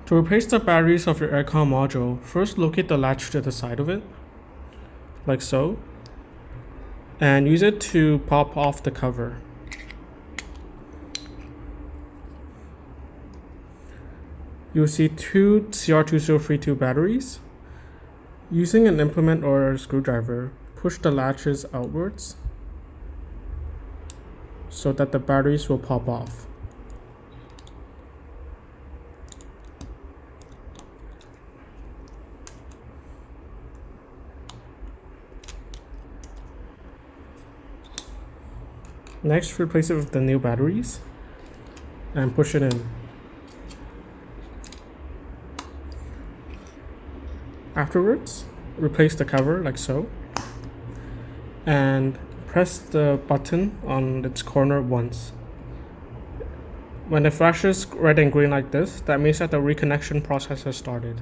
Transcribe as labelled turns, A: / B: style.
A: To replace the batteries of your aircon module, first locate the latch to the side of it, like so, and use it to pop off the cover. You'll see two CR2032 batteries. Using an implement or a screwdriver, push the latches outwards so that the batteries will pop off. Next, replace it with the new batteries and push it in. Afterwards, replace the cover like so and press the button on its corner once. When it flashes red and green like this, that means that the reconnection process has started.